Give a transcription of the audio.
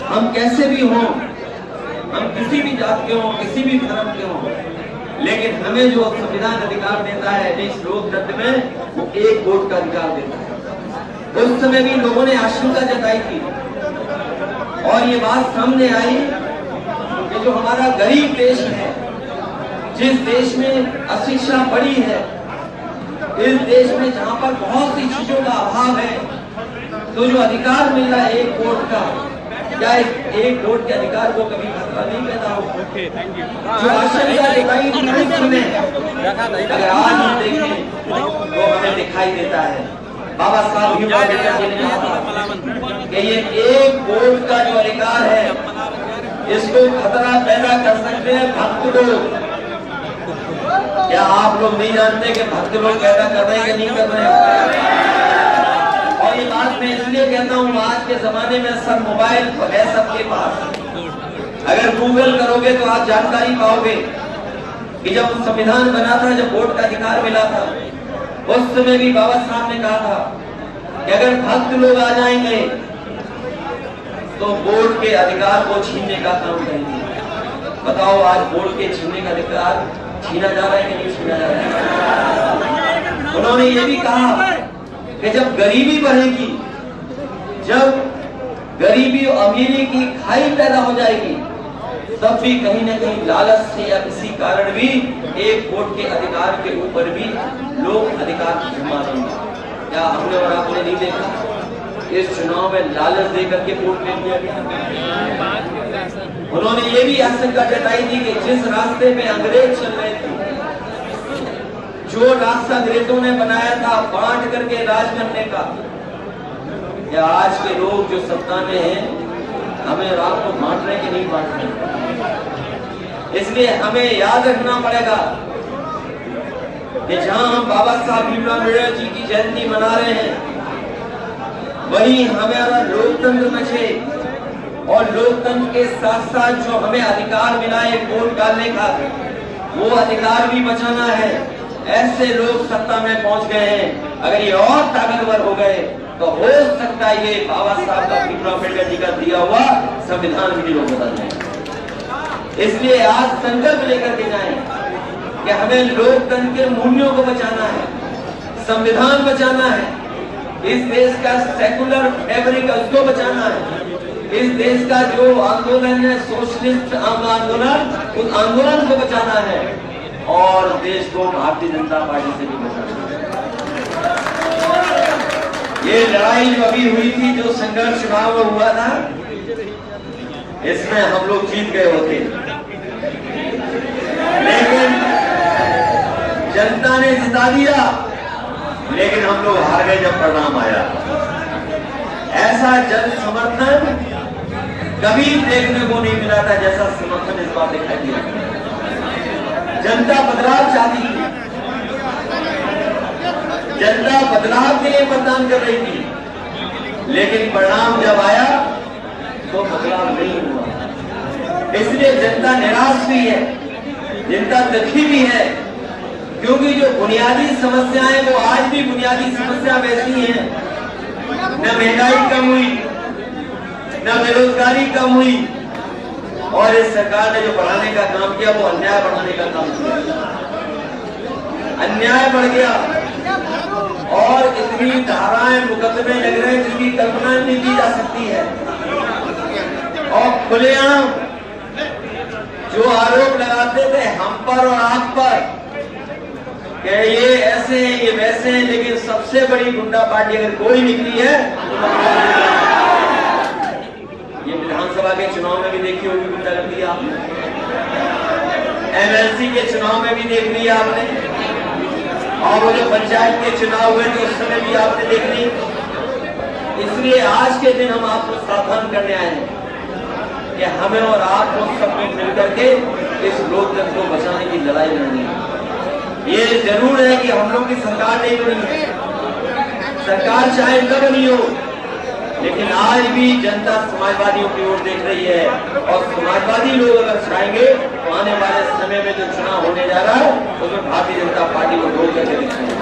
हम कैसे भी हों, हम किसी भी जात के हों, किसी भी धर्म के हों, लेकिन हमें जो संविधान अधिकार देता है इस लोकतंत्र में, वो एक वोट का अधिकार देता है। उस समय भी लोगों ने आशंका जताई थी और ये बात सामने आई कि जो हमारा गरीब देश है, जिस देश में अशिक्षा बढ़ी है, इस देश में जहां पर बहुत सी चीजों का अभाव है, तो जो अधिकार मिल रहा है एक वोट का, क्या एक वोट के अधिकार को कभी खतरा नहीं पैदा हो? जो आशंका दिखाई थी, अगर आज हम देखें तो हमें दिखाई देता है। बाबा साहब भीमराव अम्बेडकर जी ने कहा कि ये एक वोट का जो अधिकार है, इसको खतरा पैदा कर सकते हैं भक्त लोग। क्या आप लोग नहीं जानते कि भक्त लोग पैदा कर रहे हैं कि नहीं कर रहे हैं? और ये बात मैं इसलिए कहता हूँ, आज के जमाने में सब मोबाइल है सबके पास। अगर गूगल करोगे तो आप जानकारी पाओगे कि जब संविधान बना था, जब वोट का अधिकार मिला था, उस समय भी बाबा साहब ने कहा था कि अगर भक्त लोग आ जाएंगे तो वोट के अधिकार को छीनने का काम करेंगे। बताओ आज वोट के छीनने का अधिकार छीना जा रहा है कि नहीं छीना जा रहा है? उन्होंने ये भी कहा कि जब गरीबी बढ़ेगी, जब गरीबी और अमीरी की खाई पैदा हो जाएगी, तब भी कहीं न कहीं लालच से या किसी कारण भी एक वोट के अधिकार के ऊपर भी लोग अधिकार जमा देंगे। क्या हमने और आपने नहीं देखा? इस चुनाव में लालच देकर के वोट ले लिया गया। उन्होंने ये भी आशंका जताई थी कि जिस रास्ते में अंग्रेज चल रहे थे, जो रास्ता अंग्रेजों ने बनाया था बांट करके राज करने का, या आज के लोग जो सत्ता में हैं, हमें और आपको बांट रहे कि नहीं बांट रहे? इसलिए हमें याद रखना पड़ेगा कि जहां हम बाबा साहब भीमराव अम्बेडकर जी की जयंती मना रहे हैं, वही हमारा लोकतंत्र बचे और लोकतंत्र के साथ साथ जो हमें अधिकार मिला है वोट डालने का, वो अधिकार भी बचाना है। ऐसे लोग सत्ता में पहुंच गए हैं, अगर ये और ताकतवर हो गए तो हो सकता है ये बाबा साहब का भीमराव अम्बेडकर जी का दिया हुआ संविधान भी लोग बदल जाए। इसलिए आज संकल्प लेकर के जाएं कि हमें लोकतंत्र के मूल्यों को बचाना है, संविधान बचाना है, इस देश का सेकुलर फैब्रिक उसको बचाना है, इस देश का जो आंदोलन है सोशलिस्ट आंदोलन, उस आंदोलन को बचाना है और देश को भारतीय जनता पार्टी से भी बचाना है। ये लड़ाई जो अभी हुई थी, जो संघर्ष चुनाव में हुआ था, इसमें हम लोग जीत गए होते, लेकिन जनता ने जिता दिया, लेकिन हम लोग हार गए जब परिणाम आया। ऐसा जन समर्थन कभी देखने को नहीं मिला था जैसा समर्थन इस बार दिखाई दिया। जनता बदलाव चाहती थी, जनता बदलाव के लिए मतदान कर रही थी, लेकिन परिणाम जब आया तो बदलाव नहीं हुआ। इसलिए जनता निराश भी है, जनता दुखी भी है, क्योंकि जो बुनियादी समस्याएं वो आज भी बुनियादी समस्या वैसी हैं। न महंगाई कम हुई, न बेरोजगारी कम हुई, और इस सरकार ने जो बढ़ाने का काम किया वो अन्याय बढ़ाने का काम किया। अन्याय बढ़ गया और इतनी धाराएं मुकदमे लग रहे हैं जिसकी कल्पना नहीं की जा सकती है। और खुलेआम जो आरोप लगाते थे हम पर और आप पर कि ये ऐसे हैं ये वैसे हैं, लेकिन सबसे बड़ी गुंडा पार्टी अगर कोई निकली है, ये विधानसभा के चुनाव में भी देखी होगी गुंडागर्दी आपने, एमएलसी के चुनाव में भी देख लिया आपने, और वो जो पंचायत के चुनाव हुए थे उस समय भी आपने देख ली। इसलिए आज के दिन हम आपको सावधान करने आए हैं कि हमें और आपको सबको मिलकर के इस लोकतंत्र को बचाने की लड़ाई लड़नी है। ये जरूर है कि हम लोग की सरकार नहीं बनी है, सरकार चाहे न बनी हो, लेकिन आज भी जनता समाजवादियों की ओर देख रही है, और समाजवादी लोग अगर चाहेंगे तो आने वाले समय में जो चुनाव होने जा रहा है उसमें भारतीय जनता पार्टी को रोक करके दिखाएंगे।